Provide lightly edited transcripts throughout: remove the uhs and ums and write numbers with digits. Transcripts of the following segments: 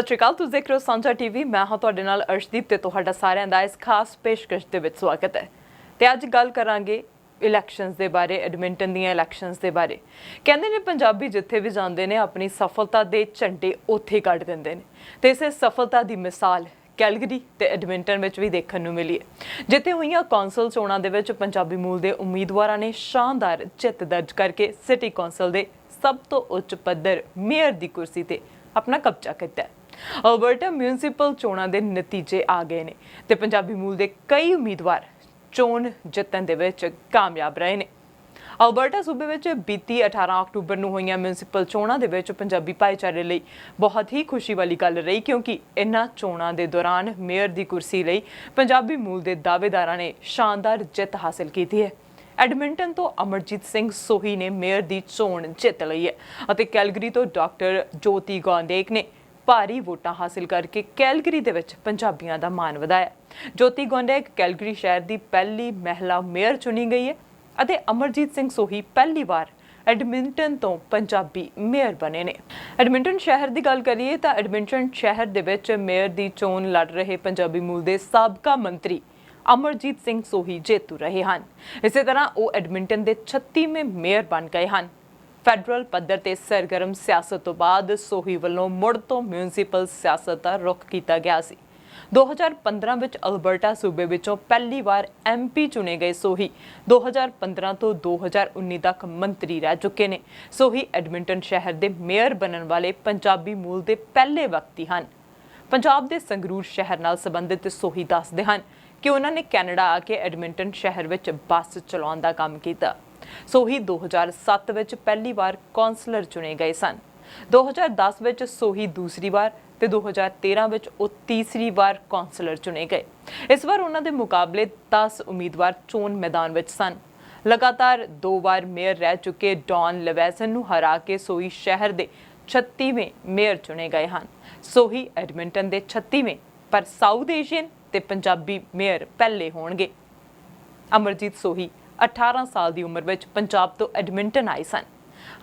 ਸਤਿ ਸ਼੍ਰੀ ਅਕਾਲ, ਤੁਸੀਂ ਦੇਖ ਰਹੇ ਹੋ ਸਾਂਝਾ ਟੀਵੀ। ਮੈਂ ਹਾਂ ਤੁਹਾਡੇ ਨਾਲ ਅਰਸ਼ਦੀਪ ਤੇ ਤੁਹਾਡਾ ਸਾਰਿਆਂ ਦਾ ਇਸ ਖਾਸ ਪੇਸ਼ਕਸ਼ ਦੇ ਵਿੱਚ ਸਵਾਗਤ ਹੈ। ਤੇ ਅੱਜ ਗੱਲ ਕਰਾਂਗੇ ਇਲੈਕਸ਼ਨਸ ਦੇ ਬਾਰੇ, ਐਡਮਿੰਟਨ ਦੀਆਂ ਇਲੈਕਸ਼ਨਸ ਦੇ ਬਾਰੇ। ਕਹਿੰਦੇ ਨੇ ਪੰਜਾਬੀ ਜਿੱਥੇ ਵੀ ਜਾਂਦੇ ਨੇ ਆਪਣੀ ਸਫਲਤਾ ਦੇ ਝੰਡੇ ਉੱਥੇ ਕੱਢ ਦਿੰਦੇ ਨੇ ਤੇ ਇਸੇ ਸਫਲਤਾ ਦੀ ਮਿਸਾਲ ਕੈਲਗਰੀ ਤੇ ਐਡਮਿੰਟਨ ਵਿੱਚ ਵੀ ਦੇਖਣ ਨੂੰ ਮਿਲੀ ਹੈ, ਜਿੱਥੇ ਹੋਈਆਂ ਕੌਂਸਲ ਚੋਣਾਂ ਦੇ ਵਿੱਚ ਪੰਜਾਬੀ ਮੂਲ ਦੇ ਉਮੀਦਵਾਰਾਂ ਨੇ ਸ਼ਾਨਦਾਰ ਜਿੱਤ ਦਰਜ ਕਰਕੇ ਸਿਟੀ ਕੌਂਸਲ ਦੇ ਸਭ ਤੋਂ ਉੱਚ ਪੱਧਰ ਮੇਅਰ ਦੀ ਕੁਰਸੀ ਤੇ ਆਪਣਾ ਕਬਜ਼ਾ ਕੀਤਾ ਹੈ। ਅਲਬਰਟਾ ਮਿਊਨਿਸਪਲ ਚੋਣਾਂ ਦੇ ਨਤੀਜੇ ਆ ਗਏ ਨੇ ਤੇ ਪੰਜਾਬੀ ਮੂਲ ਦੇ ਕਈ ਉਮੀਦਵਾਰ ਚੋਣ ਜਿੱਤਣ ਦੇ ਵਿੱਚ ਕਾਮਯਾਬ ਰਹੇ ਨੇ। ਅਲਬਰਟਾ ਸੂਬੇ ਵਿੱਚ ਬੀਤੀ 18 ਅਕਤੂਬਰ ਨੂੰ ਹੋਈਆਂ ਮਿਊਨਿਸਪਲ ਚੋਣਾਂ ਦੇ ਵਿੱਚ ਪੰਜਾਬੀ ਭਾਈਚਾਰੇ ਲਈ ਬਹੁਤ ਹੀ ਖੁਸ਼ੀ ਵਾਲੀ ਗੱਲ ਰਹੀ, ਕਿਉਂਕਿ ਇਨ੍ਹਾਂ ਚੋਣਾਂ ਦੇ ਦੌਰਾਨ ਮੇਅਰ ਦੀ ਕੁਰਸੀ ਲਈ ਪੰਜਾਬੀ ਮੂਲ ਦੇ ਦਾਅਵੇਦਾਰਾਂ ਨੇ ਸ਼ਾਨਦਾਰ ਜਿੱਤ ਹਾਸਲ ਕੀਤੀ ਹੈ। ਐਡਮਿੰਟਨ ਤੋਂ ਅਮਰਜੀਤ ਸਿੰਘ ਸੋਹੀ ਨੇ ਮੇਅਰ ਦੀ ਚੋਣ ਜਿੱਤ ਲਈ ਹੈ ਅਤੇ ਕੈਲਗਰੀ ਤੋਂ ਡਾਕਟਰ ਜੋਤੀ ਗੌਂਡੇਕ ਨੇ ਭਾਰੀ ਵੋਟਾਂ ਹਾਸਲ ਕਰਕੇ ਕੈਲਗਰੀ ਦੇ ਵਿੱਚ ਪੰਜਾਬੀਆਂ ਦਾ ਮਾਣ ਵਧਾਇਆ। ਜੋਤੀ ਗੌਂਡੇਕ ਕੈਲਗਰੀ ਸ਼ਹਿਰ ਦੀ ਪਹਿਲੀ ਮਹਿਲਾ ਮੇਅਰ ਚੁਣੀ ਗਈ ਹੈ ਅਤੇ ਅਮਰਜੀਤ ਸਿੰਘ ਸੋਹੀ ਪਹਿਲੀ ਵਾਰ ਐਡਮਿੰਟਨ ਤੋਂ ਪੰਜਾਬੀ ਮੇਅਰ ਬਣੇ ਨੇ। ਐਡਮਿੰਟਨ ਸ਼ਹਿਰ ਦੀ ਗੱਲ ਕਰੀਏ ਤਾਂ ਐਡਮਿੰਟਨ ਸ਼ਹਿਰ ਦੇ ਵਿੱਚ ਮੇਅਰ ਦੀ ਚੋਣ ਲੜ ਰਹੇ ਪੰਜਾਬੀ ਮੂਲ ਦੇ ਸਾਬਕਾ ਮੰਤਰੀ ਅਮਰਜੀਤ ਸਿੰਘ ਸੋਹੀ ਜੇਤੂ ਰਹੇ ਹਨ। ਇਸੇ ਤਰ੍ਹਾਂ ਉਹ ਐਡਮਿੰਟਨ ਦੇ 36ਵੇਂ ਮੇਅਰ ਬਣ ਗਏ ਹਨ। ਫੈਡਰਲ ਪੱਧਰ ਤੇ ਸਰਗਰਮ ਸਿਆਸਤ ਤੋਂ ਬਾਅਦ ਸੋਹੀ ਵੱਲੋਂ ਮੁੜ ਤੋਂ ਮਿਊਨਿਸਪਲ ਸਿਆਸਤ ਦਾ ਰੁਖ ਕੀਤਾ ਗਿਆ ਸੀ। 2015 ਵਿੱਚ ਅਲਬਰਟਾ ਸੂਬੇ ਵਿੱਚੋਂ ਪਹਿਲੀ ਵਾਰ MP ਚੁਣੇ ਗਏ ਸੋਹੀ 2015 ਤੋਂ 2019 ਤੱਕ ਮੰਤਰੀ ਰਹਿ ਚੁੱਕੇ ਨੇ। ਸੋਹੀ ਐਡਮਿੰਟਨ ਸ਼ਹਿਰ ਦੇ ਮੇਅਰ ਬਣਨ ਵਾਲੇ ਪੰਜਾਬੀ ਮੂਲ ਦੇ ਪਹਿਲੇ ਵਿਅਕਤੀ ਹਨ। ਪੰਜਾਬ ਦੇ ਸੰਗਰੂਰ ਸ਼ਹਿਰ ਨਾਲ ਸੰਬੰਧਿਤ ਸੋਹੀ ਦੱਸਦੇ ਹਨ ਕਿ ਉਹਨਾਂ ਨੇ ਕੈਨੇਡਾ ਆ ਕੇ ਐਡਮਿੰਟਨ ਸ਼ਹਿਰ ਵਿੱਚ ਬੱਸ ਚਲਾਉਣ ਦਾ ਕੰਮ ਕੀਤਾ। ਸੋਹੀ 2007 ਵਿੱਚ ਪਹਿਲੀ ਵਾਰ ਕੌਂਸਲਰ ਚੁਣੇ ਗਏ ਸਨ। 2010 ਵਿੱਚ ਸੋਹੀ ਦੂਸਰੀ ਵਾਰ ਤੇ 2013 ਵਿੱਚ ਉਹ ਤੀਸਰੀ ਵਾਰ ਕੌਂਸਲਰ ਚੁਣੇ ਗਏ। ਇਸ ਵਾਰ ਉਹਨਾਂ ਦੇ ਮੁਕਾਬਲੇ 10 ਉਮੀਦਵਾਰ ਚੋਣ ਮੈਦਾਨ ਵਿੱਚ ਸਨ। ਲਗਾਤਾਰ 2 ਵਾਰ ਮੇਅਰ ਰਹਿ ਚੁੱਕੇ ਡੌਨ ਲਵੈਸਨ ਨੂੰ ਹਰਾ ਕੇ ਸੋਹੀ ਸ਼ਹਿਰ ਦੇ 36ਵੇਂ ਮੇਅਰ ਚੁਣੇ ਗਏ ਹਨ। ਸੋਹੀ ਐਡਮਿੰਟਨ ਦੇ 36ਵੇਂ ਪਰ ਸਾਊਥ ਏਸ਼ੀਅਨ ਤੇ ਪੰਜਾਬੀ ਮੇਅਰ ਪਹਿਲੇ ਹੋਣਗੇ। ਅਮਰਜੀਤ ਸੋਹੀ 18 ਸਾਲ ਦੀ ਉਮਰ ਵਿੱਚ ਪੰਜਾਬ ਤੋਂ ਐਡਮਿੰਟਨ ਆਏ ਸਨ।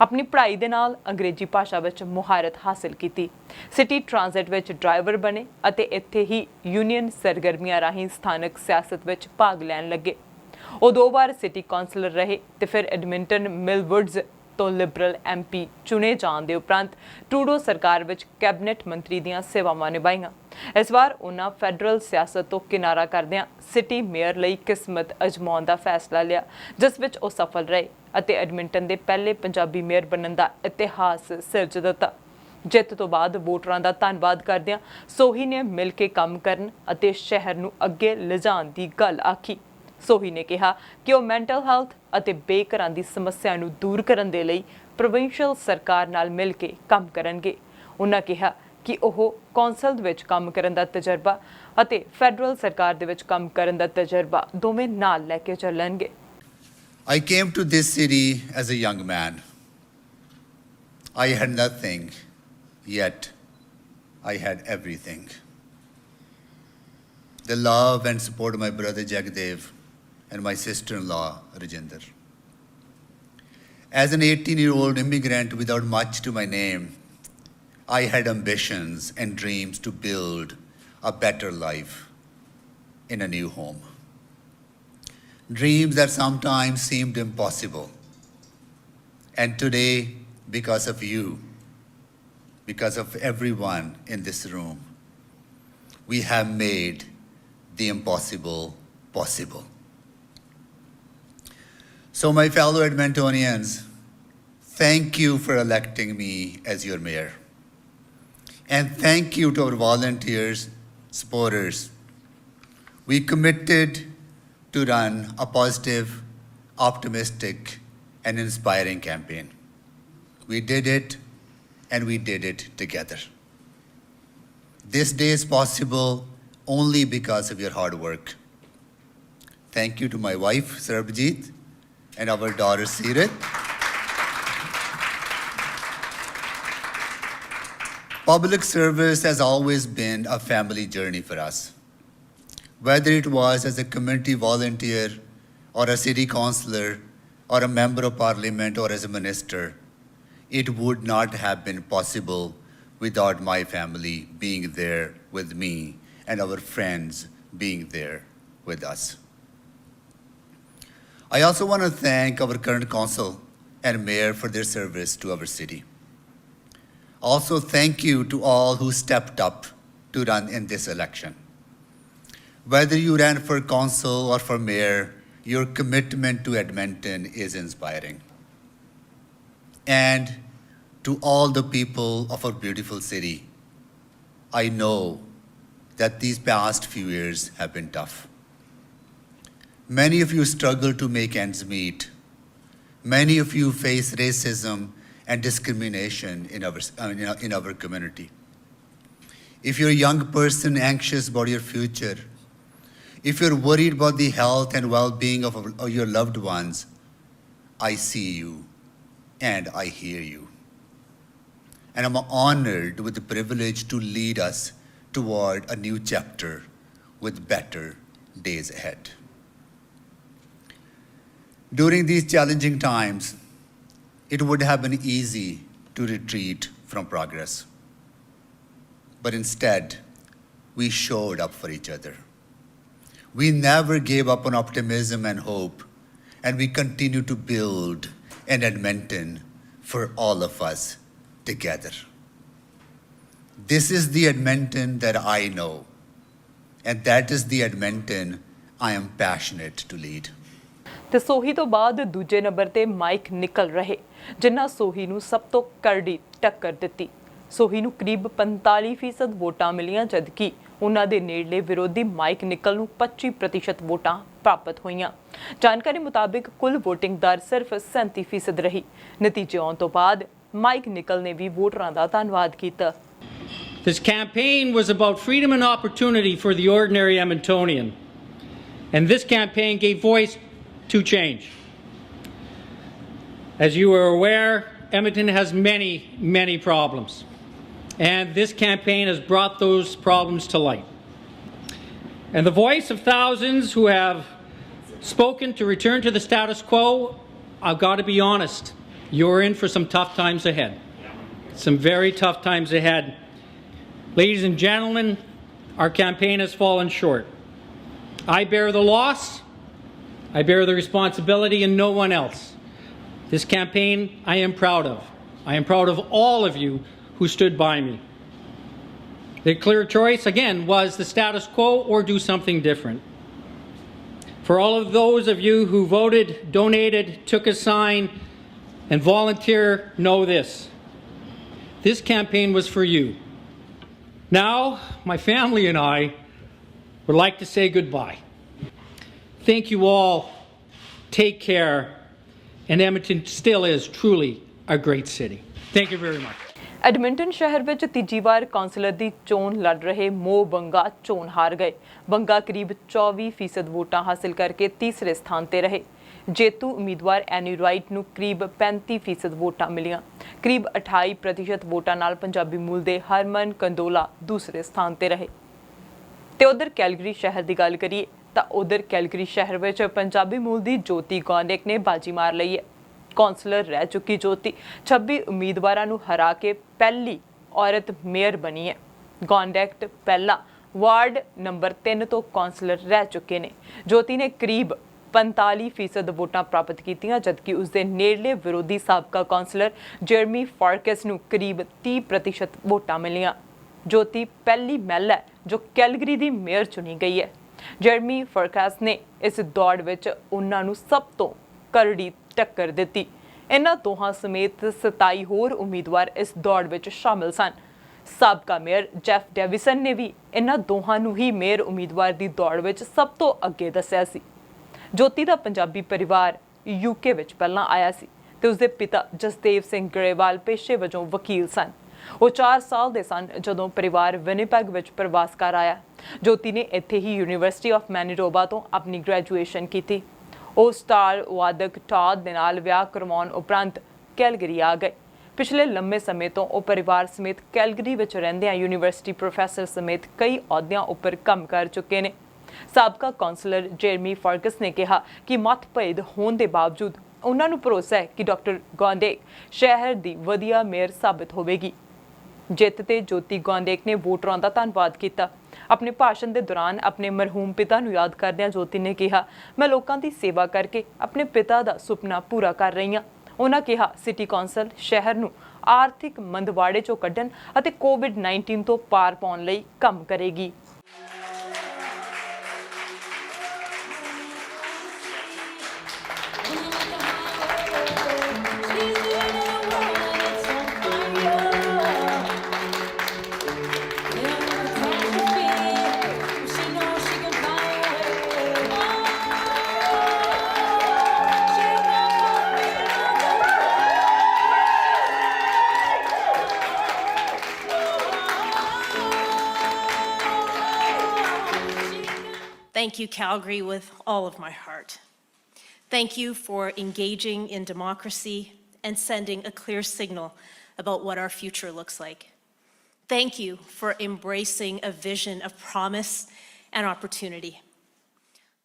ਆਪਣੀ ਪੜ੍ਹਾਈ ਦੇ ਨਾਲ ਅੰਗਰੇਜ਼ੀ ਭਾਸ਼ਾ ਵਿੱਚ ਮੁਹਾਰਤ ਹਾਸਲ ਕੀਤੀ। ਸਿਟੀ ਟ੍ਰਾਂਜ਼ਿਟ ਵਿੱਚ ਡਰਾਈਵਰ ਬਣੇ ਅਤੇ ਇੱਥੇ ਹੀ ਯੂਨੀਅਨ ਸਰਗਰਮੀਆਂ ਰਾਹੀਂ ਸਥਾਨਕ ਸਿਆਸਤ ਵਿੱਚ ਭਾਗ ਲੈਣ ਲੱਗੇ। ਉਹ 2 ਵਾਰ ਸਿਟੀ ਕੌਂਸਲਰ ਰਹੇ ਤੇ ਫਿਰ ਐਡਮਿੰਟਨ ਮਿਲਵੁੱਡਜ਼ ਤੋਂ ਲਿਬਰਲ MP ਚੁਣੇ ਜਾਣ ਦੇ ਉਪਰੰਤ ਟਰੂਡੋ ਸਰਕਾਰ ਵਿੱਚ ਕੈਬਨਿਟ ਮੰਤਰੀ ਦੀਆਂ ਸੇਵਾਵਾਂ ਨਿਭਾਈਆਂ। ਇਸ ਵਾਰ ਉਹਨਾਂ ਫੈਡਰਲ ਸਿਆਸਤ ਤੋਂ ਕਿਨਾਰਾ ਕਰਦਿਆਂ ਸਿਟੀ ਮੇਅਰ ਲਈ ਕਿਸਮਤ ਅਜਮਾਉਣ ਦਾ ਫੈਸਲਾ ਲਿਆ, ਜਿਸ ਵਿੱਚ ਉਹ ਸਫਲ ਰਹੇ ਅਤੇ ਐਡਮਿੰਟਨ ਦੇ ਪਹਿਲੇ ਪੰਜਾਬੀ ਮੇਅਰ ਬਣਨ ਦਾ ਇਤਿਹਾਸ ਸਿਰਜ ਦਿੱਤਾ। ਜਿੱਤ ਤੋਂ ਬਾਅਦ ਵੋਟਰਾਂ ਦਾ ਧੰਨਵਾਦ ਕਰਦਿਆਂ ਸੋਹੀ ਨੇ ਮਿਲ ਕੇ ਕੰਮ ਕਰਨ ਅਤੇ ਸ਼ਹਿਰ ਨੂੰ ਅੱਗੇ ਲਿਜਾਣ ਦੀ ਗੱਲ ਆਖੀ। ਸੋਹੀ ਨੇ ਕਿਹਾ ਕਿ ਉਹ ਮੈਂਟਲ ਹੈਲਥ ਅਤੇ ਬੇਘਰਾਂ ਦੀ ਸਮੱਸਿਆ ਨੂੰ ਦੂਰ ਕਰਨ ਦੇ ਲਈ ਪ੍ਰੋਵਿੰਸ਼ੀਅਲ ਸਰਕਾਰ ਨਾਲ ਮਿਲ ਕੇ ਕੰਮ ਕਰਨਗੇ। ਉਹਨਾਂ ਕਿਹਾ ਕਿ ਉਹ ਕੌਂਸਲ ਵਿੱਚ ਕੰਮ ਕਰਨ ਦਾ ਤਜਰਬਾ ਅਤੇ ਫੈਡਰਲ ਸਰਕਾਰ ਦੇ ਵਿੱਚ ਕੰਮ ਕਰਨ ਦਾ ਤਜਰਬਾ ਦੋਵੇਂ ਨਾਲ ਲੈ ਕੇ ਚੱਲਣਗੇ। I came to this city as a young man. I had nothing, yet I had everything. The love and support of my brother Jagdev and my sister-in-law Rajinder. As an 18-year-old immigrant without much to my name, I had ambitions and dreams to build a better life in a new home. Dreams that sometimes seemed impossible. And today, because of you, because of everyone in this room, we have made the impossible possible. So my fellow Edmontonians, thank you for electing me as your mayor. And thank you to our volunteers, supporters. We committed to run a positive, optimistic, and inspiring campaign. We did it, and we did it together. This day is possible only because of your hard work. Thank you to my wife, Amarjeet, and our daughter, Sirat. Public service has always been a family journey for us. Whether it was as a community volunteer or a city councillor or a member of parliament or as a minister, it would not have been possible without my family being there with me and our friends being there with us. I also want to thank our current council and mayor for their service to our city. Also, thank you to all who stepped up to run in this election. Whether you ran for council or for mayor, your commitment to Edmonton is inspiring. And to all the people of our beautiful city, I know that these past few years have been tough. Many of you struggle to make ends meet. Many of you face racism and discrimination in our community. If you're a young person anxious about your future, if you're worried about the health and well-being of your loved ones, I see you and I hear you. And I'm honored with the privilege to lead us toward a new chapter with better days ahead. During these challenging times, it would have been easy to retreat from progress. But instead, we showed up for each other. We never gave up on optimism and hope, and we continue to build an Edmonton for all of us together. This is the Edmonton that I know, and that is the Edmonton I am passionate to lead. ਤੇ ਸੋਹੀ ਤੋਂ ਬਾਅਦ ਦੂਜੇ number ਤੇ mic ਨਿਕਲ ਰਹੇ ਜਿਨ੍ਹਾਂ ਸੋਹੀ ਨੂੰ ਸਭ ਤੋਂ ਕਰੜੀ ਟੱਕਰ ਦਿੱਤੀ। ਸੋਹੀ ਨੂੰ ਕਰੀਬ 45% ਵੋਟਾਂ ਮਿਲੀਆਂ ਜਦਕਿ ਉਹਨਾਂ ਦੇ ਨੇੜਲੇ ਵਿਰੋਧੀ ਮਾਈਕ ਨਿਕਲ ਨੂੰ 25% ਵੋਟਾਂ ਪ੍ਰਾਪਤ ਹੋਈਆਂ। ਜਾਣਕਾਰੀ ਮੁਤਾਬਿਕ ਕੁੱਲ VOTING ਦਰ ਸਿਰਫ 37% ਰਹੀ। ਨਤੀਜੇ ਆਉਣ ਤੋਂ ਬਾਅਦ ਮਾਈਕ ਨਿਕਲ ਨੇ ਵੀ ਵੋਟਰਾਂ ਦਾ ਧੰਨਵਾਦ ਕੀਤਾ। This campaign was about freedom and opportunity for the ordinary Edmontonian. And this campaign gave voice to change. As you are aware, Edmonton has many, many problems. And this campaign has brought those problems to light. And the voice of thousands who have spoken to return to the status quo, I've got to be honest, you're in for some tough times ahead. Some very tough times ahead. Ladies and gentlemen, our campaign has fallen short. I bear the loss. I bear the responsibility and no one else. This campaign I am proud of. I am proud of all of you who stood by me. The clear choice, again, was the status quo or do something different. For all of those of you who voted, donated, took a sign, and volunteer, know this. This campaign was for you. Now, my family and I would like to say goodbye. Thank you all. Take care. And Edmonton still is truly a great city. Thank you very much. Edmonton ਸ਼ਹਿਰ ਵਿੱਚ ਤੀਜੀ ਵਾਰ councillor ਦੀ ਚੋਣ ਲੜ ਰਹੇ ਮੋ ਬੰਗਾ ਚੋਣ ਹਾਰ ਗਏ। ਬੰਗਾ ਕਰੀਬ 24% ਵੋਟਾਂ ਹਾਸਲ ਕਰਕੇ ਤੀਸਰੇ ਸਥਾਨ ਤੇ ਰਹੇ। ਜੇਤੂ ਉਮੀਦਵਾਰ ਐਨੀ ਰਾਈਟ ਨੂੰ ਕਰੀਬ 35% ਵੋਟਾਂ ਮਿਲੀਆਂ। ਕਰੀਬ 28% ਵੋਟਾਂ ਨਾਲ ਪੰਜਾਬੀ ਮੂਲ ਦੇ ਹਰਮਨ ਕੰਦੋਲਾ ਦੂਸਰੇ ਸਥਾਨ ਤੇ ਰਹੇ। ਤੇ ਉਧਰ ਕੈਲਗਰੀ ਸ਼ਹਿਰ ਦੀ ਗੱਲ ਕਰੀਏ ਤਾਂ ਉਧਰ ਕੈਲਗਰੀ ਸ਼ਹਿਰ ਵਿੱਚ ਪੰਜਾਬੀ ਮੂਲ ਦੀ ਜੋਤੀ ਗੌਂਡੇਕ ਨੇ ਬਾਜੀ ਮਾਰ ਲਈ ਹੈ। ਕੌਂਸਲਰ ਰਹਿ ਚੁੱਕੀ ਜੋਤੀ 26 ਉਮੀਦਵਾਰਾਂ ਨੂੰ ਹਰਾ ਕੇ ਪਹਿਲੀ ਔਰਤ ਮੇਅਰ ਬਣੀ ਹੈ। ਗੌਂਡੇਕ ਪਹਿਲਾਂ ਵਾਰਡ ਨੰਬਰ 3 ਤੋਂ ਕੌਂਸਲਰ ਰਹਿ ਚੁੱਕੇ ਨੇ। ਜੋਤੀ ਨੇ ਕਰੀਬ 45% ਵੋਟਾਂ ਪ੍ਰਾਪਤ ਕੀਤੀਆਂ ਜਦਕਿ ਉਸਦੇ ਨੇੜਲੇ ਵਿਰੋਧੀ ਸਾਬਕਾ ਕੌਂਸਲਰ ਜਰਮੀ ਫਾਰਕਸ ਨੂੰ ਕਰੀਬ 30% ਵੋਟਾਂ ਮਿਲੀਆਂ। ਜੋਤੀ ਪਹਿਲੀ ਮਹਿਲਾ ਹੈ ਜੋ ਕੈਲਗਰੀ ਦੀ ਮੇਅਰ ਚੁਣੀ ਗਈ ਹੈ। ਜਰਮੀ ਫਾਰਕਸ ਨੇ ਇਸ ਦੌੜ ਵਿੱਚ ਉਹਨਾਂ ਨੂੰ ਸਭ ਤੋਂ ਕਰੜੀ ਟੱਕਰ ਦਿੱਤੀ। ਇਹਨਾਂ ਦੋਹਾਂ ਸਮੇਤ 27 ਹੋਰ ਉਮੀਦਵਾਰ ਇਸ ਦੌੜ ਵਿੱਚ ਸ਼ਾਮਲ ਸਨ। ਸਾਬਕਾ ਮੇਅਰ ਜੈਫ ਡੇਵਿਸਨ ਨੇ ਵੀ ਇਹਨਾਂ ਦੋਹਾਂ ਨੂੰ ਹੀ ਮੇਅਰ ਉਮੀਦਵਾਰ ਦੀ ਦੌੜ ਵਿੱਚ ਸਭ ਤੋਂ ਅੱਗੇ ਦੱਸਿਆ ਸੀ। ਜੋਤੀ ਦਾ ਪੰਜਾਬੀ ਪਰਿਵਾਰ UK ਵਿੱਚ ਪਹਿਲਾਂ ਆਇਆ ਸੀ ਤੇ ਉਸਦੇ ਪਿਤਾ ਜਸਦੇਵ ਸਿੰਘ ਗਰੇਵਾਲ ਪੇਸ਼ੇ ਵਜੋਂ ਵਕੀਲ ਸਨ। ਉਹ 4 ਸਾਲ ਦੇ ਸਨ ਜਦੋਂ ਪਰਿਵਾਰ ਵਿਨੀਪੈਗ ਵਿੱਚ ਪ੍ਰਵਾਸ ਕਰ ਆਇਆ। ਜੋਤੀ ਨੇ ਇੱਥੇ ਹੀ ਯੂਨੀਵਰਸਿਟੀ ਆਫ ਮੈਨੀਟੋਬਾ ਤੋਂ ਆਪਣੀ ਗ੍ਰੈਜੂਏਸ਼ਨ ਕੀਤੀ। ਉਹ ਸਟਾਰ ਵਾਦਕ ਟਾਡ ਦੇ ਨਾਲ ਵਿਆਹ ਕਰਵਾਉਣ ਉਪਰੰਤ ਕੈਲਗਰੀ ਆ ਗਏ। ਪਿਛਲੇ ਲੰਮੇ ਸਮੇਂ ਤੋਂ ਉਹ ਪਰਿਵਾਰ ਸਮੇਤ ਕੈਲਗਰੀ ਵਿੱਚ ਰਹਿੰਦਿਆਂ ਯੂਨੀਵਰਸਿਟੀ ਪ੍ਰੋਫੈਸਰ ਸਮੇਤ ਕਈ ਅਹੁਦਿਆਂ ਉੱਪਰ ਕੰਮ ਕਰ ਚੁੱਕੇ ਨੇ। ਸਾਬਕਾ ਕੌਂਸਲਰ ਜੇਰਮੀ ਫਾਰਕਸ ਨੇ ਕਿਹਾ ਕਿ ਮਤਭੇਦ ਹੋਣ ਦੇ ਬਾਵਜੂਦ ਉਹਨਾਂ ਨੂੰ ਭਰੋਸਾ ਹੈ ਕਿ ਡਾਕਟਰ ਗੌਂਡੇਕ ਸ਼ਹਿਰ ਦੀ ਵਧੀਆ ਮੇਅਰ ਸਾਬਤ ਹੋਵੇਗੀ। ਜਿੱਤ ਤੇ ਜੋਤੀ ਗੌਂਡੇਕ ਨੇ ਵੋਟਰਾਂ ਦਾ ਧੰਨਵਾਦ ਕੀਤਾ। ਆਪਣੇ ਭਾਸ਼ਣ ਦੇ ਦੌਰਾਨ ਆਪਣੇ ਮਰਹੂਮ ਪਿਤਾ ਨੂੰ ਯਾਦ ਕਰਦਿਆਂ ਜੋਤੀ ਨੇ ਕਿਹਾ, ਮੈਂ ਲੋਕਾਂ ਦੀ ਸੇਵਾ ਕਰਕੇ ਆਪਣੇ ਪਿਤਾ ਦਾ ਸੁਪਨਾ ਪੂਰਾ ਕਰ ਰਹੀ ਹਾਂ। ਉਹਨਾਂ ਕਿਹਾ ਸਿਟੀ ਕੌਂਸਲ ਸ਼ਹਿਰ ਨੂੰ ਆਰਥਿਕ ਮੰਦਵਾੜੇ ਚੋਂ ਕੱਢਣ ਅਤੇ ਕੋਵਿਡ-19 ਤੋਂ ਪਾਰ ਪਾਉਣ ਲਈ ਕੰਮ ਕਰੇਗੀ। Thank you, Calgary, with all of my heart. Thank you for engaging in democracy and sending a clear signal about what our future looks like. Thank you for embracing a vision of promise and opportunity.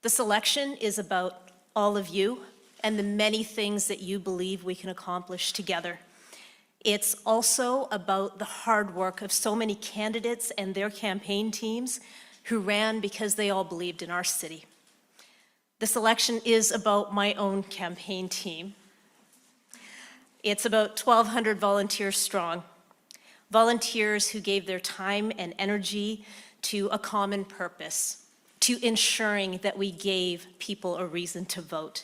This election is about all of you and the many things that you believe we can accomplish together. It's also about the hard work of so many candidates and their campaign teams who ran because they all believed in our city. This election is about my own campaign team. It's about 1,200 volunteers strong, volunteers who gave their time and energy to a common purpose, to ensuring that we gave people a reason to vote.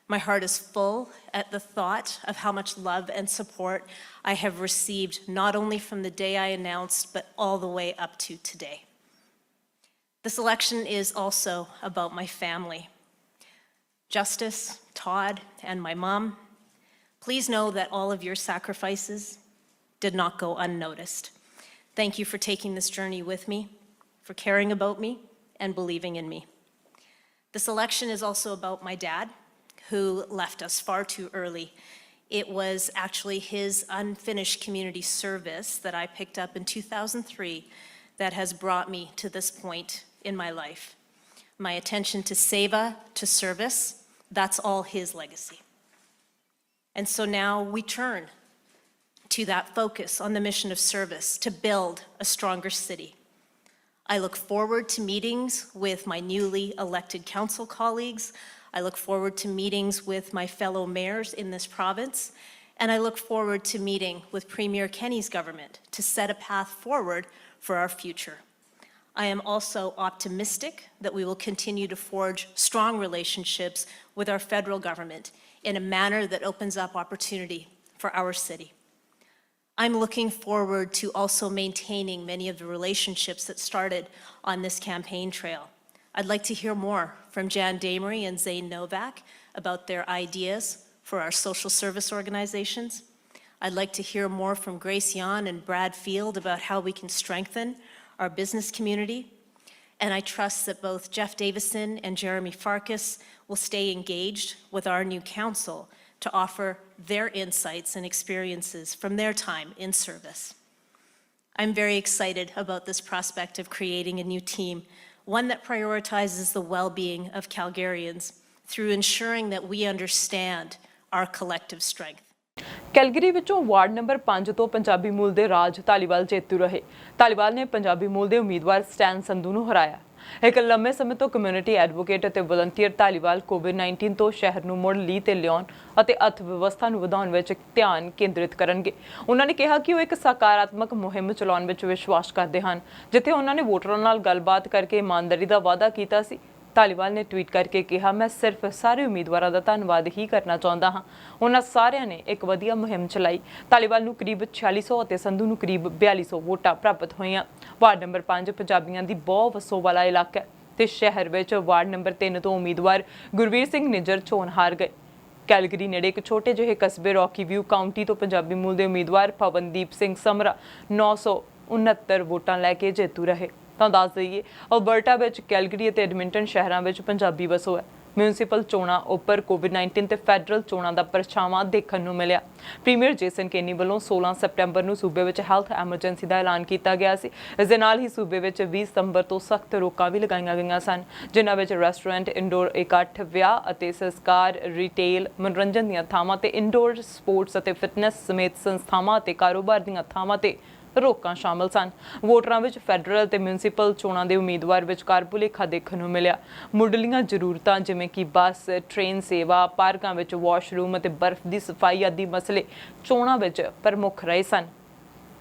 My heart is full at the thought of how much love and support I have received, not only from the day I announced, but all the way up to today. This election is also about my family. Justice, Todd, and my mom, please know that all of your sacrifices did not go unnoticed. Thank you for taking this journey with me, for caring about me, and believing in me. This election is also about my dad, who left us far too early. It was actually his unfinished community service that I picked up in 2003 that has brought me to this point in my life. My attention to seva, to service, that's all his legacy. And so now we turn to that focus on the mission of service to build a stronger city. I look forward to meetings with my newly elected council colleagues. I look forward to meetings with my fellow mayors in this province. And I look forward to meeting with Premier Kenney's government to set a path forward for our future. I am also optimistic that we will continue to forge strong relationships with our federal government in a manner that opens up opportunity for our city. I'm looking forward to also maintaining many of the relationships that started on this campaign trail. I'd like to hear more from Jan Damery and Zane Novak about their ideas for our social service organizations. I'd like to hear more from Grace Yan and Brad Field about how we can strengthen our business community. And I trust that both Jeff Davison and Jeremy Farkas will stay engaged with our new council to offer their insights and experiences from their time in service. I'm very excited about this prospect of creating a new team, one that prioritizes the well-being of Calgarians through ensuring that we understand our collective strength. Calgary ਵਿੱਚੋਂ ward number 5 ਤੋਂ ਪੰਜਾਬੀ ਮੂਲ ਦੇ ਰਾਜ ਧਾਲੀਵਾਲ ਜੇਤੂ ਰਹੇ। ਧਾਲੀਵਾਲ ਨੇ ਪੰਜਾਬੀ ਮੂਲ ਦੇ ਉਮੀਦਵਾਰ ਸਟੈਨ ਸੰਧੂ ਨੂੰ ਹਰਾਇਆ। ਇੱਕ ਲੰਮੇ ਸਮੇਂ ਤੋਂ ਕਮਿਊਨਿਟੀ ਐਡਵੋਕੇਟ ਅਤੇ ਵਲੰਟੀਅਰ ਧਾਲੀਵਾਲ ਕੋਵਿਡ-19 ਤੋਂ ਸ਼ਹਿਰ ਨੂੰ ਮੁੜ ਲੀਹ ਤੇ ਲਿਆਉਣ ਅਤੇ ਅਰਥ ਵਿਵਸਥਾ ਨੂੰ ਵਧਾਉਣ ਵਿੱਚ ਧਿਆਨ ਕੇਂਦਰਿਤ ਕਰਨਗੇ। ਉਹਨਾਂ ਨੇ ਕਿਹਾ ਕਿ ਉਹ ਇੱਕ ਸਕਾਰਾਤਮਕ ਮੁਹਿੰਮ ਚਲਾਉਣ ਵਿੱਚ ਵਿਸ਼ਵਾਸ ਕਰਦੇ ਹਨ, ਜਿੱਥੇ ਉਹਨਾਂ ਨੇ ਵੋਟਰਾਂ ਨਾਲ ਗੱਲਬਾਤ ਕਰਕੇ ਇਮਾਨਦਾਰੀ ਦਾ ਵਾਅਦਾ ਕੀਤਾ ਸੀ। ਧਾਲੀਵਾਲ ਨੇ ਟਵੀਟ ਕਰਕੇ ਕਿਹਾ, ਮੈਂ ਸਿਰਫ ਸਾਰੇ ਉਮੀਦਵਾਰਾਂ ਦਾ ਧੰਨਵਾਦ ਹੀ ਕਰਨਾ ਚਾਹੁੰਦਾ ਹਾਂ। ਉਹਨਾਂ ਸਾਰਿਆਂ ਨੇ ਇੱਕ ਵਧੀਆ ਮੁਹਿੰਮ ਚਲਾਈ। ਧਾਲੀਵਾਲ ਨੂੰ ਕਰੀਬ 4600 ਅਤੇ ਸੰਧੂ ਨੂੰ ਕਰੀਬ 4200 ਵੋਟਾਂ ਪ੍ਰਾਪਤ ਹੋਈਆਂ। ਵਾਰਡ ਨੰਬਰ 5 ਪੰਜਾਬੀਆਂ ਦੀ ਬਹੁਤ ਵਸੋਂ ਵਾਲਾ ਇਲਾਕਾ ਹੈ ਤੇ ਸ਼ਹਿਰ ਵਿੱਚ ਵਾਰਡ ਨੰਬਰ 3 ਤੋਂ ਉਮੀਦਵਾਰ ਗੁਰਵੀਰ ਸਿੰਘ ਨਿੱਜਰ ਚੋਣ ਹਾਰ ਗਏ। ਕੈਲਗਰੀ ਨੇੜੇ ਇੱਕ ਛੋਟੇ ਜਿਹੇ ਕਸਬੇ ਰੌਕੀ ਵਿਊ ਕਾਉਂਟੀ ਤੋਂ ਪੰਜਾਬੀ ਮੂਲ ਦੇ ਉਮੀਦਵਾਰ ਪਵਨਦੀਪ ਸਿੰਘ ਸਮਰਾ 969 ਵੋਟਾਂ ਲੈ ਕੇ ਜੇਤੂ ਰਹੇ। ਤਾਂ ਦੱਸ ਦਈਏ, ਅਲਬਰਟਾ ਵਿੱਚ ਕੈਲਗਰੀ ਅਤੇ ਐਡਮਿੰਟਨ ਸ਼ਹਿਰਾਂ ਵਿੱਚ ਪੰਜਾਬੀ ਵਸੋਂ ਹੈ। ਮਿਊਨਿਸਪਲ ਚੋਣਾਂ ਉੱਪਰ ਕੋਵਿਡ-19 ਤੇ ਫੈਡਰਲ ਚੋਣਾਂ ਦਾ ਪਰਛਾਵਾਂ ਦੇਖਣ ਨੂੰ ਮਿਲਿਆ। ਪ੍ਰੀਮੀਅਰ ਜੇਸਨ ਕੇਨੀ ਵੱਲੋਂ 16 ਸਤੰਬਰ ਨੂੰ ਸੂਬੇ ਵਿੱਚ ਹੈਲਥ ਐਮਰਜੈਂਸੀ ਦਾ ਐਲਾਨ ਕੀਤਾ ਗਿਆ ਸੀ। ਇਸ ਦੇ ਨਾਲ ਹੀ ਸੂਬੇ ਵਿੱਚ 20 ਸਤੰਬਰ ਤੋਂ ਸਖਤ ਰੋਕਾਂ ਵੀ ਲਗਾਈਆਂ ਗਈਆਂ ਸਨ, ਜਿਨ੍ਹਾਂ ਵਿੱਚ ਰੈਸਟੋਰੈਂਟ, ਇੰਡੋਰ ਇਕੱਠ, ਵਿਆਹ ਅਤੇ ਸੰਸਕਾਰ, ਰਿਟੇਲ, ਮਨੋਰੰਜਨ ਦੀਆਂ ਥਾਵਾਂ ਤੇ ਇੰਡੋਰ ਸਪੋਰਟਸ ਅਤੇ ਫਿਟਨੈਸ ਸਮੇਤ ਸੰਸਥਾਵਾਂ ਅਤੇ ਕਾਰੋਬਾਰ ਦੀਆਂ ਥਾਵਾਂ ਤੇ ਰੋਕਾਂ ਸ਼ਾਮਲ ਸਨ। ਵੋਟਰਾਂ ਵਿੱਚ ਫੈਡਰਲ ਤੇ ਮਿਊਨਿਸਪਲ ਚੋਣਾਂ ਦੇ ਉਮੀਦਵਾਰ ਵਿਚਕਾਰ ਭੁਲੇਖਾ ਦੇਖਣ ਨੂੰ ਮਿਲਿਆ। ਮੁੱਢਲੀਆਂ ਜ਼ਰੂਰਤਾਂ ਜਿਵੇਂ ਕਿ ਬੱਸ, ਟ੍ਰੇਨ ਸੇਵਾ, ਪਾਰਕਾਂ ਵਿੱਚ ਵਾਸ਼ਰੂਮ ਅਤੇ ਬਰਫ਼ ਦੀ ਸਫਾਈ ਆਦਿ ਮਸਲੇ ਚੋਣਾਂ ਵਿੱਚ ਪ੍ਰਮੁੱਖ ਰਹੇ ਸਨ।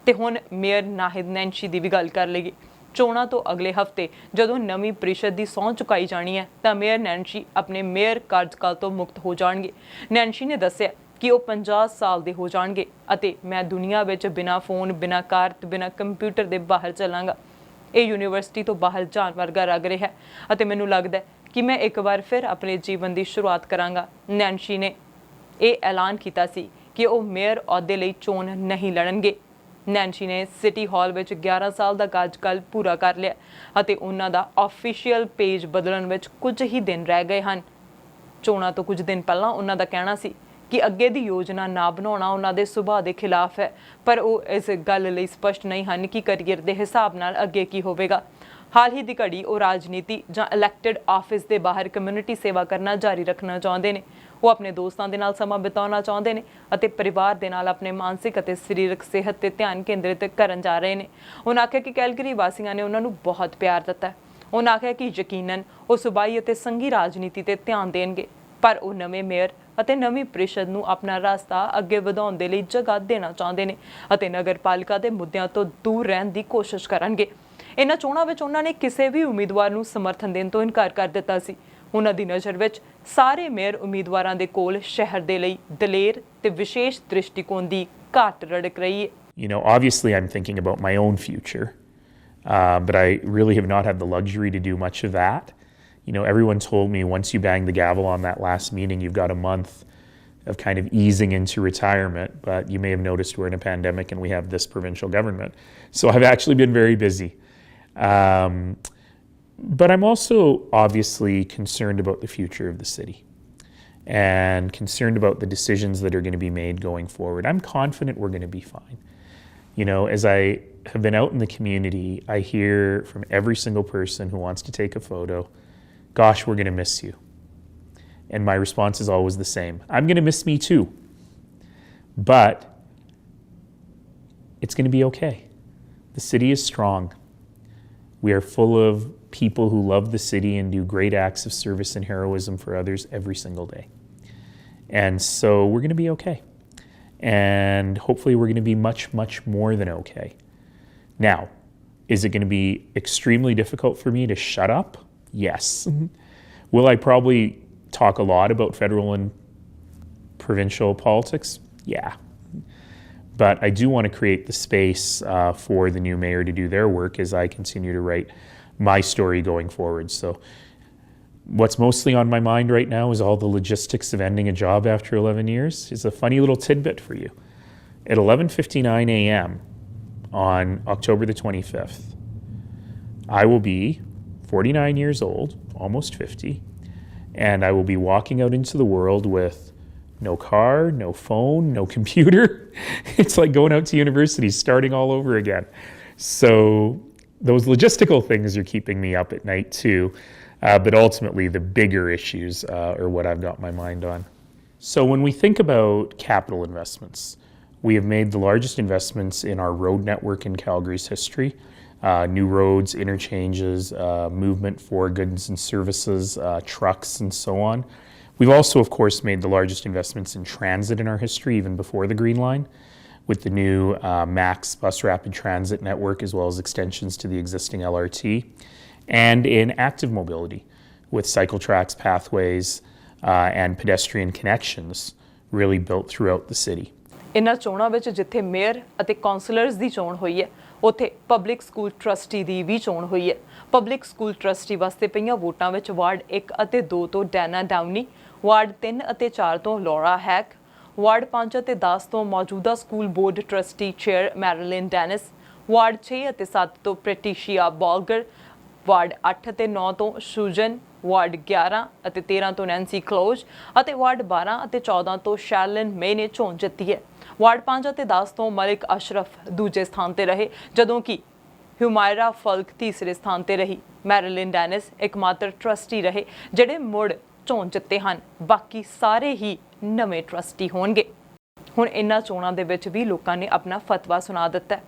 ਤੇ ਹੁਣ ਮੇਅਰ ਨਾਹਿਦ ਨੈਂਸੀ ਦੀ ਵੀ ਗੱਲ ਕਰ ਲਈਏ। ਚੋਣਾਂ ਤੋਂ ਅਗਲੇ ਹਫ਼ਤੇ ਜਦੋਂ ਨਵੀਂ ਪ੍ਰੀਸ਼ਦ ਦੀ ਸਹੁੰ ਚੁਕਾਈ ਜਾਣੀ ਹੈ ਤਾਂ ਮੇਅਰ ਨੈਂਸੀ ਆਪਣੇ ਮੇਅਰ ਕਾਰਜਕਾਲ ਤੋਂ ਮੁਕਤ ਹੋ ਜਾਣਗੇ। ਨੈਂਸੀ ਨੇ ਦੱਸਿਆ ਕਿ ਉਹ 50 ਸਾਲ ਦੇ ਹੋ ਜਾਣਗੇ ਅਤੇ ਮੈਂ ਦੁਨੀਆ ਵਿੱਚ ਬਿਨਾਂ ਫੋਨ, ਬਿਨਾਂ ਕਾਰ ਤੇ ਬਿਨਾਂ ਕੰਪਿਊਟਰ ਦੇ ਬਾਹਰ ਚੱਲਾਂਗਾ। ਇਹ ਯੂਨੀਵਰਸਿਟੀ ਤੋਂ ਬਾਹਰ ਜਾਣ ਵਰਗਾ ਲੱਗ ਰਿਹਾ ਹੈ ਅਤੇ ਮੈਨੂੰ ਲੱਗਦਾ ਹੈ ਕਿ ਮੈਂ ਇੱਕ ਵਾਰ ਫਿਰ ਆਪਣੇ ਜੀਵਨ ਦੀ ਸ਼ੁਰੂਆਤ ਕਰਾਂਗਾ। ਨੈਂਸੀ ਨੇ ਇਹ ਐਲਾਨ ਕੀਤਾ ਸੀ ਕਿ ਉਹ ਮੇਅਰ ਅਹੁਦੇ ਲਈ ਚੋਣ ਨਹੀਂ ਲੜਨਗੇ। ਨੈਂਸੀ ਨੇ ਸਿਟੀ ਹਾਲ ਵਿੱਚ 11 ਸਾਲ ਦਾ ਕਾਰਜਕਾਲ ਪੂਰਾ ਕਰ ਲਿਆ ਅਤੇ ਉਹਨਾਂ ਦਾ ਆਫੀਸ਼ੀਅਲ ਪੇਜ ਬਦਲਣ ਵਿੱਚ ਕੁਝ ਹੀ ਦਿਨ ਰਹਿ ਗਏ ਹਨ। ਚੋਣਾਂ ਤੋਂ ਕੁਝ ਦਿਨ ਪਹਿਲਾਂ ਉਹਨਾਂ ਦਾ ਕਹਿਣਾ ਸੀ ਕਿ ਅੱਗੇ ਦੀ ਯੋਜਨਾ ਨਾ ਬਣਾਉਣਾ ਉਹਨਾਂ ਦੇ ਸੁਭਾਅ ਦੇ ਖਿਲਾਫ ਹੈ, ਪਰ ਉਹ ਇਸ ਗੱਲ ਲਈ ਸਪਸ਼ਟ ਨਹੀਂ ਹਨ ਕਿ ਕਰੀਅਰ ਦੇ ਹਿਸਾਬ ਨਾਲ ਅੱਗੇ ਕੀ ਹੋਵੇਗਾ। ਹਾਲ ਹੀ ਦੀ ਘੜੀ ਉਹ ਰਾਜਨੀਤੀ ਜਾਂ ਇਲੈਕਟਿਡ ਆਫਿਸ ਦੇ ਬਾਹਰ ਕਮਿਊਨਿਟੀ ਸੇਵਾ ਕਰਨਾ ਜਾਰੀ ਰੱਖਣਾ ਚਾਹੁੰਦੇ ਨੇ। ਉਹ ਆਪਣੇ ਦੋਸਤਾਂ ਦੇ ਨਾਲ ਸਮਾਂ ਬਿਤਾਉਣਾ ਚਾਹੁੰਦੇ ਨੇ ਅਤੇ ਪਰਿਵਾਰ ਦੇ ਨਾਲ ਆਪਣੇ ਮਾਨਸਿਕ ਅਤੇ ਸਰੀਰਕ ਸਿਹਤ ਤੇ ਧਿਆਨ ਕੇਂਦਰਿਤ ਕਰਨ ਜਾ ਰਹੇ ਨੇ। ਉਹਨਾਂ ਆਖਿਆ ਕਿ ਕੈਲਗਰੀ ਵਾਸੀਆਂ ਨੇ ਉਹਨਾਂ ਨੂੰ ਬਹੁਤ ਪਿਆਰ ਦਿੱਤਾ। ਉਹਨਾਂ ਆਖਿਆ ਕਿ ਯਕੀਨਨ ਉਹ ਸੂਬਾਈ ਅਤੇ ਸੰਘੀ ਰਾਜਨੀਤੀ ਤੇ ਧਿਆਨ ਦੇਣਗੇ, ਪਰ ਉਹ ਨਵੇਂ ਮੇਅਰ ਅਤੇ ਨਵੀਂ ਪ੍ਰੀਸ਼ਦ ਨੂੰ ਆਪਣਾ ਰਸਤਾ ਅੱਗੇ ਵਧਾਉਣ ਦੇ ਲਈ ਜਗ੍ਹਾ ਦੇਣਾ ਚਾਹੁੰਦੇ ਨੇ ਅਤੇ ਨਗਰਪਾਲਿਕਾ ਦੇ ਮੁੱਦਿਆਂ ਤੋਂ ਦੂਰ ਰਹਿਣ ਦੀ ਕੋਸ਼ਿਸ਼ ਕਰਨਗੇ। ਇਹਨਾਂ ਚੋਣਾਂ ਵਿੱਚ ਉਹਨਾਂ ਨੇ ਕਿਸੇ ਵੀ ਉਮੀਦਵਾਰ ਨੂੰ ਸਮਰਥਨ ਦੇਣ ਤੋਂ ਇਨਕਾਰ ਕਰ ਦਿੱਤਾ ਸੀ। ਉਹਨਾਂ ਦੀ ਨਜ਼ਰ ਵਿੱਚ ਸਾਰੇ ਮੇਅਰ ਉਮੀਦਵਾਰਾਂ ਦੇ ਕੋਲ ਸ਼ਹਿਰ ਦੇ ਲਈ ਦਲੇਰ ਤੇ ਵਿਸ਼ੇਸ਼ ਦ੍ਰਿਸ਼ਟੀਕੋਣ ਦੀ ਘਾਟ ਰੜਕ ਰਹੀ ਹੈ। You know, obviously I'm thinking about my own future, but I really have not had the luxury to do much of that. You know, everyone told me once you bang the gavel on that last meeting, you've got a month of kind of easing into retirement, but you may have noticed we're in a pandemic and we have this provincial government. So I've actually been very busy. But I'm also obviously concerned about the future of the city and concerned about the decisions that are going to be made going forward. I'm confident we're going to be fine. You know, as I have been out in the community, I hear from every single person who wants to take a photo, gosh, we're going to miss you. And my response is always the same. I'm going to miss me too. But it's going to be okay. The city is strong. We are full of people who love the city and do great acts of service and heroism for others every single day. And so we're going to be okay. And hopefully we're going to be much, much more than okay. Now, is it going to be extremely difficult for me to shut up? Yes. Will I probably talk a lot about federal and provincial politics? Yeah. But I do want to create the space for the new mayor to do their work as I continue to write my story going forward. So what's mostly on my mind right now is all the logistics of ending a job after 11 years. It's a funny little tidbit for you. At 11:59 a.m. on October the 25th, I will be 49 years old, almost 50, and I will be walking out into the world with no car, no phone, no computer. It's like going out to university, starting all over again. So those logistical things are keeping me up at night too. But ultimately the bigger issues are what I've got my mind on. So when we think about capital investments, we have made the largest investments in our road network in Calgary's history. New roads, interchanges, movement for goods and services, trucks and so on. We've also, of course, made the largest investments in transit in our history, even before the Green Line, with the new MAX bus rapid transit network, as well as extensions to the existing LRT, and in active mobility, with cycle tracks, pathways, and pedestrian connections really built throughout the city. ਇਨ੍ਹਾਂ ਚੋਣਾਂ ਵਿੱਚ ਜਿੱਥੇ mayor ਅਤੇ councillors ਦੀ ਚੋਣ ਹੋਈ ਹੈ, ਉੱਥੇ public school trustee ਦੀ ਵੀ ਚੋਣ ਹੋਈ ਹੈ। ਪਬਲਿਕ ਸਕੂਲ ਟਰਸਟੀ ਵਾਸਤੇ ਪਈਆਂ ਵੋਟਾਂ ਵਿੱਚ ਵਾਰਡ 1 ਅਤੇ 2 ਤੋਂ ਡੈਨਾ ਡਾਊਨੀ, ਵਾਰਡ 3 ਅਤੇ 4 ਤੋਂ ਲੌਰਾ ਹੈਕ, ਵਾਰਡ 5 ਅਤੇ 10 ਤੋਂ ਮੌਜੂਦਾ school board trustee chair Marilyn Dennis, ward 6 ਅਤੇ 7 ਤੋਂ ਪ੍ਰੈਟੀਸ਼ੀਆ ਬੋਲਗਰ, ਵਾਰਡ 8 ਅਤੇ 9 ਤੋਂ ਸ਼ੂਜਨ, ਵਾਰਡ 11 ਅਤੇ 13 ਤੋਂ ਨੈਂਸੀ ਕਲੋਜ ਅਤੇ ਵਾਰਡ 12 ਅਤੇ 14 ਤੋਂ ਸ਼ੈਰਲਿਨ ਮੇ ਨੇ ਚੋਣ ਜਿੱਤੀ ਹੈ। ਵਾਰਡ 5 ਅਤੇ 10 ਤੋਂ ਮਲਿਕ ਅਸ਼ਰਫ ਦੂਜੇ ਸਥਾਨ ਤੇ ਰਹੇ, ਜਦੋਂ ਕਿ ਹਿਮਾਇਰਾ ਫਲਕ ਤੀਸਰੇ ਸਥਾਨ ਤੇ ਰਹੀ। ਮੈਰਲਿਨ ਡੈਨਿਸ ਇੱਕਮਾਤਰ ਟਰਸਟੀ ਰਹੇ ਜਿਹੜੇ ਮੁੜ ਚੋਣ ਜਿੱਤੇ ਹਨ। ਬਾਕੀ ਸਾਰੇ ਹੀ ਨਵੇਂ ਟਰਸਟੀ ਹੋਣਗੇ। ਹੁਣ ਇਨ੍ਹਾਂ ਚੋਣਾਂ ਦੇ ਵਿੱਚ ਵੀ ਲੋਕਾਂ ਨੇ ਆਪਣਾ ਫਤਵਾ ਸੁਣਾ ਦਿੱਤਾ ਹੈ।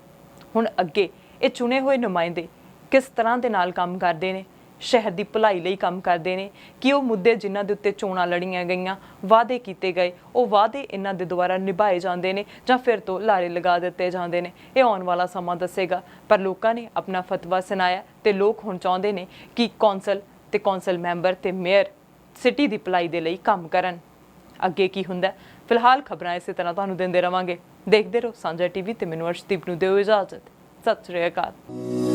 ਹੁਣ ਅੱਗੇ ਇਹ ਚੁਣੇ ਹੋਏ ਨੁਮਾਇੰਦੇ ਕਿਸ ਤਰ੍ਹਾਂ ਦੇ ਨਾਲ ਕੰਮ ਕਰਦੇ ਨੇ, ਸ਼ਹਿਰ ਦੀ ਭਲਾਈ ਲਈ ਕੰਮ ਕਰਦੇ ਨੇ ਕਿ ਉਹ ਮੁੱਦੇ ਜਿਨ੍ਹਾਂ ਦੇ ਉੱਤੇ ਚੋਣਾਂ ਲੜੀਆਂ ਗਈਆਂ, ਵਾਅਦੇ ਕੀਤੇ ਗਏ, ਉਹ ਵਾਅਦੇ ਇਹਨਾਂ ਦੇ ਦੁਆਰਾ ਨਿਭਾਏ ਜਾਂਦੇ ਨੇ ਜਾਂ ਫਿਰ ਤੋਂ ਲਾਰੇ ਲਗਾ ਦਿੱਤੇ ਜਾਂਦੇ ਨੇ। ਇਹ ਆਉਣ ਵਾਲਾ ਸਮਾਂ ਦੱਸੇਗਾ। ਪਰ ਲੋਕਾਂ ਨੇ ਆਪਣਾ ਫਤਵਾ ਸੁਣਾਇਆ ਤੇ ਲੋਕ ਹੁਣ ਚਾਹੁੰਦੇ ਨੇ ਕਿ ਕੌਂਸਲ ਤੇ ਕੌਂਸਲ ਮੈਂਬਰ ਤੇ ਮੇਅਰ ਸਿਟੀ ਦੀ ਭਲਾਈ ਦੇ ਲਈ ਕੰਮ ਕਰਨ। ਅੱਗੇ ਕੀ ਹੁੰਦਾ, ਫਿਲਹਾਲ ਖਬਰਾਂ ਇਸੇ ਤਰ੍ਹਾਂ ਤੁਹਾਨੂੰ ਦਿੰਦੇ ਰਵਾਂਗੇ। ਦੇਖਦੇ ਰਹੋ ਸਾਂਝਾ ਟੀਵੀ ਤੇ ਮੈਨੂੰ ਅਰਸ਼ਦੀਪ ਨੂੰ ਦਿਓ ਇਜਾਜ਼ਤ। ਸਤਿ ਸ਼੍ਰੀ ਅਕਾਲ।